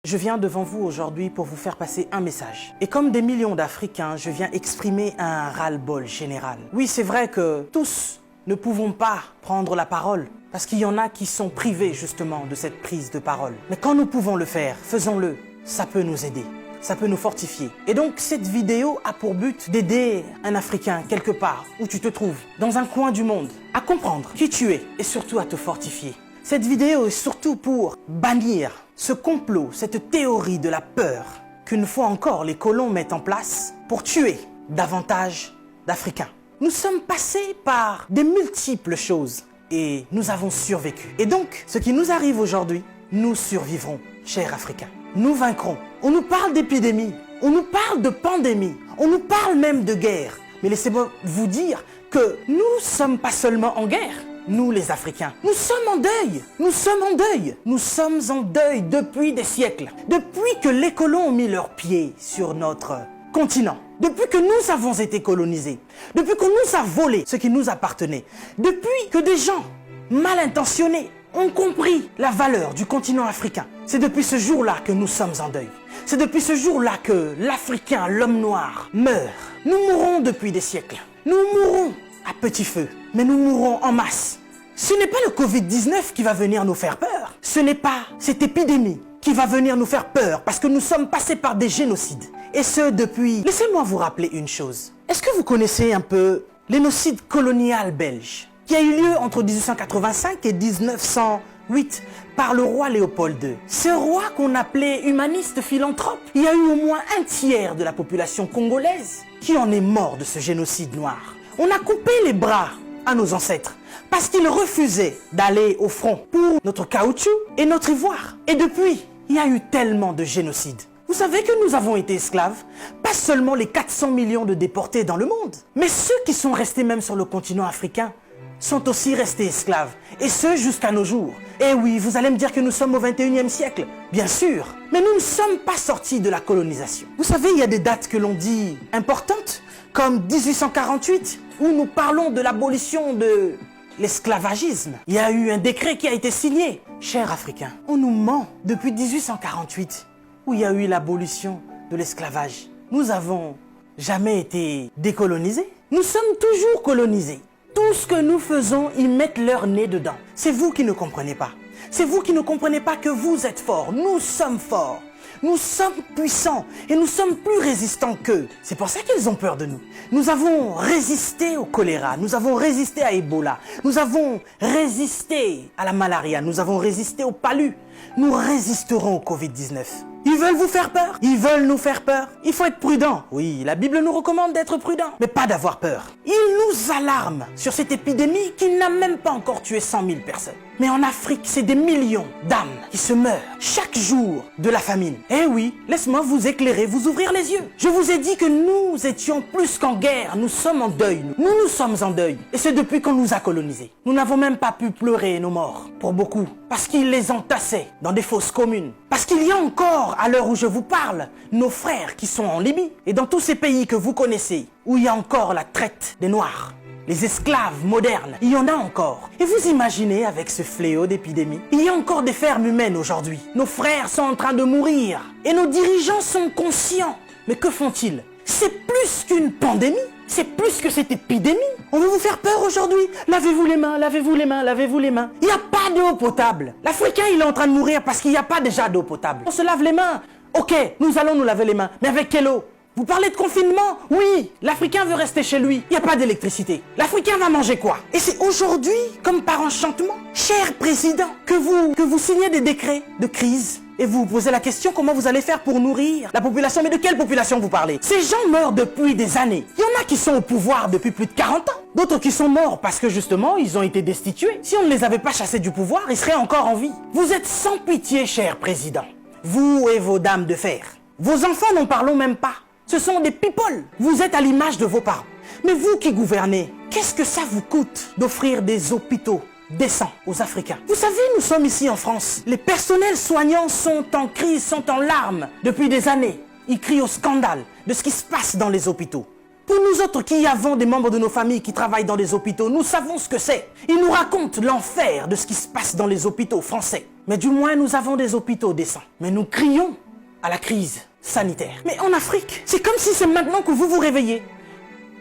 Je viens devant vous aujourd'hui pour vous faire passer un message. Et comme des millions d'Africains, je viens exprimer un ras-le-bol général. Oui, c'est vrai que tous ne pouvons pas prendre la parole, parce qu'il y en a qui sont privés justement de cette prise de parole. Mais quand nous pouvons le faire, faisons-le. Ça peut nous aider. Ça peut nous fortifier. Et donc cette vidéo a pour but d'aider un Africain quelque part où tu te trouves, dans un coin du monde, à comprendre qui tu es et surtout à te fortifier. Cette vidéo est surtout pour bannir ce complot, cette théorie de la peur qu'une fois encore les colons mettent en place pour tuer davantage d'Africains. Nous sommes passés par des multiples choses et nous avons survécu. Et donc, ce qui nous arrive aujourd'hui, nous survivrons, chers Africains. Nous vaincrons. On nous parle d'épidémie, on nous parle de pandémie, on nous parle même de guerre. Mais laissez-moi vous dire que nous ne sommes pas seulement en guerre. Nous, les Africains, nous sommes en deuil. Nous sommes en deuil. Nous sommes en deuil depuis des siècles. Depuis que les colons ont mis leurs pieds sur notre continent. Depuis que nous avons été colonisés. Depuis qu'on nous a volé ce qui nous appartenait. Depuis que des gens mal intentionnés ont compris la valeur du continent africain. C'est depuis ce jour-là que nous sommes en deuil. C'est depuis ce jour-là que l'Africain, l'homme noir, meurt. Nous mourons depuis des siècles. Nous mourons à petit feu, mais nous mourrons en masse. Ce n'est pas le Covid-19 qui va venir nous faire peur. Ce n'est pas cette épidémie qui va venir nous faire peur parce que nous sommes passés par des génocides. Et ce depuis... Laissez-moi vous rappeler une chose. Est-ce que vous connaissez un peu l'énocide colonial belge qui a eu lieu entre 1885 et 1908 par le roi Léopold II. Ce roi qu'on appelait humaniste philanthrope, il y a eu au moins un tiers de la population congolaise qui en est mort de ce génocide noir. On a coupé les bras à nos ancêtres parce qu'ils refusaient d'aller au front pour notre caoutchouc et notre ivoire. Et depuis, il y a eu tellement de génocides. Vous savez que nous avons été esclaves, pas seulement les 400 millions de déportés dans le monde, mais ceux qui sont restés même sur le continent africain sont aussi restés esclaves, et ce jusqu'à nos jours. Et oui, vous allez me dire que nous sommes au 21e siècle, bien sûr, mais nous ne sommes pas sortis de la colonisation. Vous savez, il y a des dates que l'on dit importantes, comme 1848, où nous parlons de l'abolition de l'esclavagisme. Il y a eu un décret qui a été signé. Chers Africains, on nous ment depuis 1848, où il y a eu l'abolition de l'esclavage. Nous avons jamais été décolonisés. Nous sommes toujours colonisés. Tout ce que nous faisons, ils mettent leur nez dedans. C'est vous qui ne comprenez pas. C'est vous qui ne comprenez pas que vous êtes forts. Nous sommes forts. Nous sommes puissants et nous sommes plus résistants qu'eux. C'est pour ça qu'ils ont peur de nous. Nous avons résisté au choléra, nous avons résisté à Ebola, nous avons résisté à la malaria, nous avons résisté au palu. Nous résisterons au Covid-19. Ils veulent vous faire peur. Ils veulent nous faire peur. Il faut être prudent. Oui, la Bible nous recommande d'être prudent, mais pas d'avoir peur. Ils nous alarment sur cette épidémie qui n'a même pas encore tué 100 000 personnes. Mais en Afrique, c'est des millions d'âmes qui se meurent chaque jour de la famine. Eh oui, laisse-moi vous éclairer, vous ouvrir les yeux. Je vous ai dit que nous étions plus qu'en guerre. Nous sommes en deuil. Nous sommes en deuil. Et c'est depuis qu'on nous a colonisés. Nous n'avons même pas pu pleurer nos morts, pour beaucoup, parce qu'ils les entassaient dans des fosses communes. Parce qu'il y a encore, à l'heure où je vous parle, nos frères qui sont en Libye et dans tous ces pays que vous connaissez, où il y a encore la traite des Noirs. Les esclaves modernes, il y en a encore. Et vous imaginez avec ce fléau d'épidémie, il y a encore des fermes humaines aujourd'hui. Nos frères sont en train de mourir et nos dirigeants sont conscients. Mais que font-ils? C'est plus qu'une pandémie. C'est plus que cette épidémie. On veut vous faire peur aujourd'hui. Lavez-vous les mains, lavez-vous les mains, lavez-vous les mains. Il n'y a pas d'eau potable. L'Africain, il est en train de mourir parce qu'il n'y a pas déjà d'eau potable. On se lave les mains. Ok, nous allons nous laver les mains. Mais avec quelle eau? Vous parlez de confinement? Oui, l'Africain veut rester chez lui. Il n'y a pas d'électricité. L'Africain va manger quoi? Et c'est aujourd'hui, comme par enchantement, cher président, que vous signez des décrets de crise. Et vous vous posez la question, comment vous allez faire pour nourrir la population? Mais de quelle population vous parlez? Ces gens meurent depuis des années. Il y en a qui sont au pouvoir depuis plus de 40 ans. D'autres qui sont morts parce que justement, ils ont été destitués. Si on ne les avait pas chassés du pouvoir, ils seraient encore en vie. Vous êtes sans pitié, cher président. Vous et vos dames de fer. Vos enfants, n'en parlons même pas. Ce sont des people. Vous êtes à l'image de vos parents. Mais vous qui gouvernez, qu'est-ce que ça vous coûte d'offrir des hôpitaux décents aux Africains? Vous savez, nous sommes ici en France. Les personnels soignants sont en crise, sont en larmes depuis des années. Ils crient au scandale de ce qui se passe dans les hôpitaux. Pour nous autres qui avons des membres de nos familles qui travaillent dans les hôpitaux, nous savons ce que c'est. Ils nous racontent l'enfer de ce qui se passe dans les hôpitaux français. Mais du moins, nous avons des hôpitaux décents. Mais nous crions à la crise sanitaire. Mais en Afrique, c'est comme si c'est maintenant que vous vous réveillez.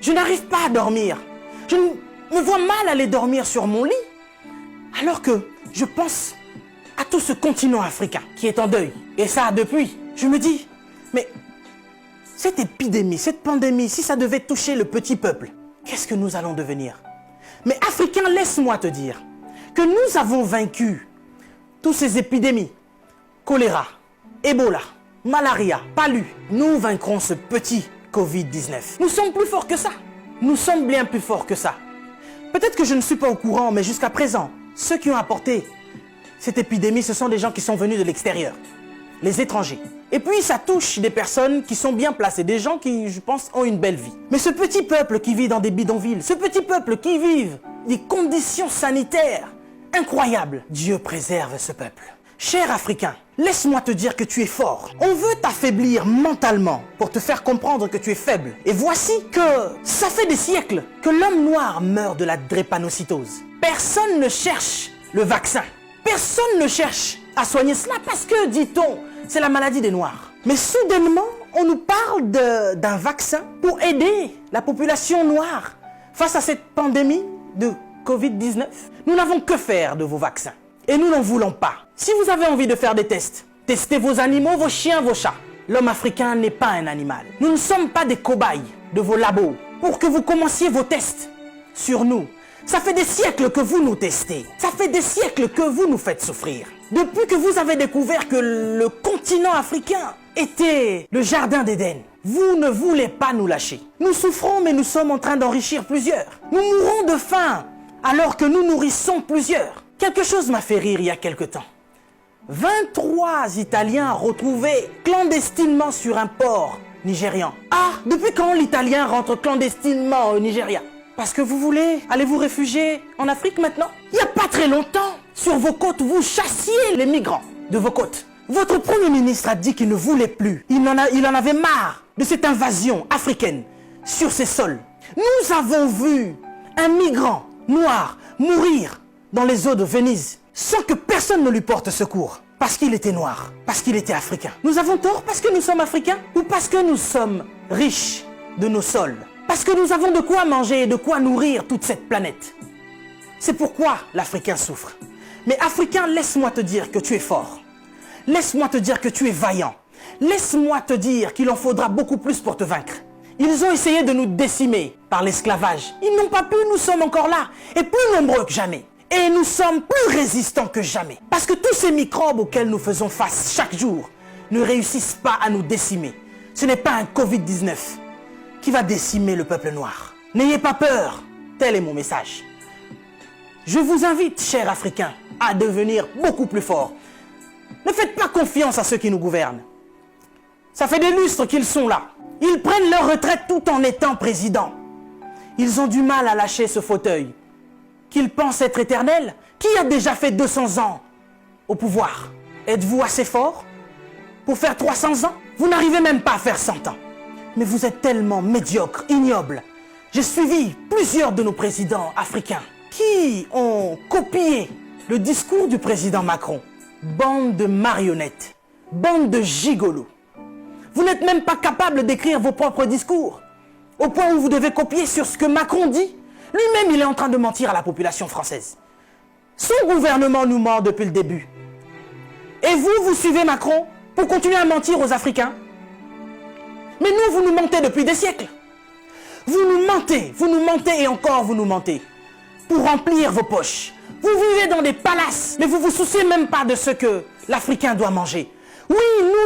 Je n'arrive pas à dormir. Je me vois mal aller dormir sur mon lit, alors que je pense à tout ce continent africain qui est en deuil. Et ça depuis. Je me dis, mais cette épidémie, cette pandémie, si ça devait toucher le petit peuple, qu'est-ce que nous allons devenir? Mais Africains, laisse-moi te dire que nous avons vaincu toutes ces épidémies. Choléra, Ebola, malaria, palu. Nous vaincrons ce petit Covid-19. Nous sommes plus forts que ça. Nous sommes bien plus forts que ça. Peut-être que je ne suis pas au courant, mais jusqu'à présent, ceux qui ont apporté cette épidémie, ce sont des gens qui sont venus de l'extérieur, les étrangers. Et puis ça touche des personnes qui sont bien placées, des gens qui, je pense, ont une belle vie. Mais ce petit peuple qui vit dans des bidonvilles, ce petit peuple qui vit des conditions sanitaires incroyables, Dieu préserve ce peuple. Cher Africain, laisse-moi te dire que tu es fort. On veut t'affaiblir mentalement pour te faire comprendre que tu es faible. Et voici que ça fait des siècles que l'homme noir meurt de la drépanocytose. Personne ne cherche le vaccin. Personne ne cherche à soigner cela parce que, dit-on, c'est la maladie des Noirs. Mais soudainement, on nous parle d'un vaccin pour aider la population noire face à cette pandémie de Covid-19. Nous n'avons que faire de vos vaccins. Et nous n'en voulons pas. Si vous avez envie de faire des tests, testez vos animaux, vos chiens, vos chats. L'homme africain n'est pas un animal. Nous ne sommes pas des cobayes de vos labos pour que vous commenciez vos tests sur nous. Ça fait des siècles que vous nous testez. Ça fait des siècles que vous nous faites souffrir. Depuis que vous avez découvert que le continent africain était le jardin d'Éden, vous ne voulez pas nous lâcher. Nous souffrons, mais nous sommes en train d'enrichir plusieurs. Nous mourrons de faim alors que nous nourrissons plusieurs. Quelque chose m'a fait rire il y a quelque temps. 23 Italiens retrouvés clandestinement sur un port nigérian. Ah, depuis quand l'Italien rentre clandestinement au Nigeria? Parce que vous voulez aller vous réfugier en Afrique maintenant? Il n'y a pas très longtemps, sur vos côtes, vous chassiez les migrants de vos côtes. Votre Premier ministre a dit qu'il ne voulait plus. Il en avait marre de cette invasion africaine sur ses sols. Nous avons vu un migrant noir mourir dans les eaux de Venise sans que personne ne lui porte secours. Parce qu'il était noir, parce qu'il était africain. Nous avons tort parce que nous sommes africains ou parce que nous sommes riches de nos sols? Parce que nous avons de quoi manger et de quoi nourrir toute cette planète. C'est pourquoi l'Africain souffre. Mais Africain, laisse-moi te dire que tu es fort. Laisse-moi te dire que tu es vaillant. Laisse-moi te dire qu'il en faudra beaucoup plus pour te vaincre. Ils ont essayé de nous décimer par l'esclavage. Ils n'ont pas pu, nous sommes encore là, et plus nombreux que jamais. Et nous sommes plus résistants que jamais. Parce que tous ces microbes auxquels nous faisons face chaque jour ne réussissent pas à nous décimer. Ce n'est pas un Covid-19 qui va décimer le peuple noir. N'ayez pas peur, tel est mon message. Je vous invite, chers Africains, à devenir beaucoup plus forts. Ne faites pas confiance à ceux qui nous gouvernent. Ça fait des lustres qu'ils sont là. Ils prennent leur retraite tout en étant présidents. Ils ont du mal à lâcher ce fauteuil qu'ils pensent être éternel. Qui a déjà fait 200 ans au pouvoir? Êtes-vous assez fort pour faire 300 ans? Vous n'arrivez même pas à faire 100 ans. Mais vous êtes tellement médiocre, ignoble. J'ai suivi plusieurs de nos présidents africains qui ont copié le discours du président Macron. Bande de marionnettes, bande de gigolos. Vous n'êtes même pas capable d'écrire vos propres discours, au point où vous devez copier sur ce que Macron dit. Lui-même, il est en train de mentir à la population française. Son gouvernement nous ment depuis le début. Et vous, vous suivez Macron pour continuer à mentir aux Africains? Mais nous, vous nous mentez depuis des siècles. Vous nous mentez et encore vous nous mentez. Pour remplir vos poches. Vous vivez dans des palaces, mais vous vous souciez même pas de ce que l'Africain doit manger. Oui,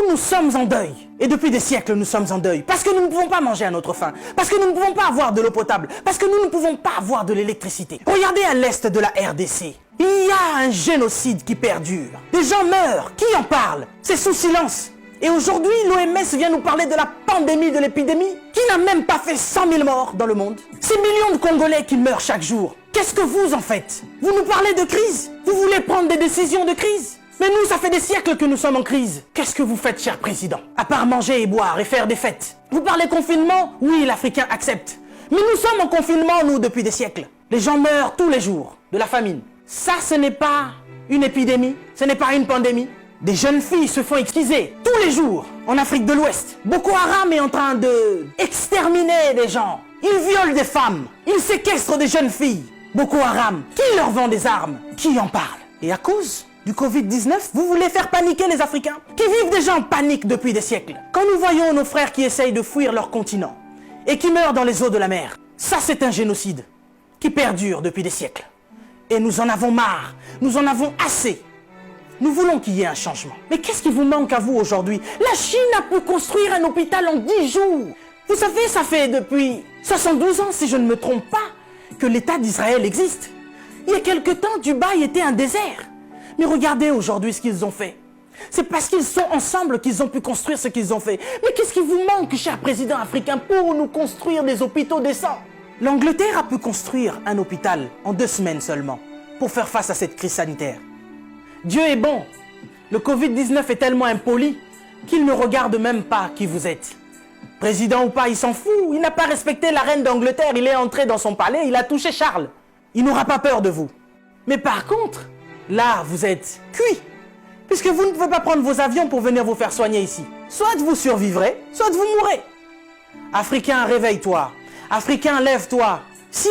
nous sommes en deuil. Et depuis des siècles, nous sommes en deuil. Parce que nous ne pouvons pas manger à notre faim. Parce que nous ne pouvons pas avoir de l'eau potable. Parce que nous ne pouvons pas avoir de l'électricité. Regardez à l'est de la RDC. Il y a un génocide qui perdure. Des gens meurent. Qui en parle? C'est sous silence. Et aujourd'hui, l'OMS vient nous parler de la pandémie de l'épidémie qui n'a même pas fait 100 000 morts dans le monde. Ces millions de Congolais qui meurent chaque jour. Qu'est-ce que vous en faites? Vous nous parlez de crise? Vous voulez prendre des décisions de crise? Mais nous, ça fait des siècles que nous sommes en crise. Qu'est-ce que vous faites, cher président? À part manger et boire et faire des fêtes. Vous parlez confinement? Oui, l'Africain accepte. Mais nous sommes en confinement, nous, depuis des siècles. Les gens meurent tous les jours de la famine. Ça, ce n'est pas une épidémie, ce n'est pas une pandémie. Des jeunes filles se font exciser tous les jours en Afrique de l'Ouest. Boko Haram est en train de exterminer des gens. Ils violent des femmes, ils séquestrent des jeunes filles. Boko Haram, qui leur vend des armes? Qui en parle? Et à cause du Covid-19, vous voulez faire paniquer les Africains qui vivent déjà en panique depuis des siècles. Quand nous voyons nos frères qui essayent de fuir leur continent et qui meurent dans les eaux de la mer, ça c'est un génocide qui perdure depuis des siècles. Et nous en avons marre, nous en avons assez. Nous voulons qu'il y ait un changement. Mais qu'est-ce qui vous manque à vous aujourd'hui? La Chine a pu construire un hôpital en 10 jours. Vous savez, ça fait depuis 72 ans, si je ne me trompe pas, que l'État d'Israël existe. Il y a quelque temps, Dubaï était un désert. Mais regardez aujourd'hui ce qu'ils ont fait. C'est parce qu'ils sont ensemble qu'ils ont pu construire ce qu'ils ont fait. Mais qu'est-ce qui vous manque, cher président africain, pour nous construire des hôpitaux décents? L'Angleterre a pu construire un hôpital en 2 semaines seulement pour faire face à cette crise sanitaire. Dieu est bon. Le Covid-19 est tellement impoli qu'il ne regarde même pas qui vous êtes. Président ou pas, il s'en fout. Il n'a pas respecté la reine d'Angleterre. Il est entré dans son palais, il a touché Charles. Il n'aura pas peur de vous. Mais par contre, là, vous êtes cuit. Puisque vous ne pouvez pas prendre vos avions pour venir vous faire soigner ici. Soit vous survivrez, soit vous mourrez. Africain, réveille-toi. Africain, lève-toi. Si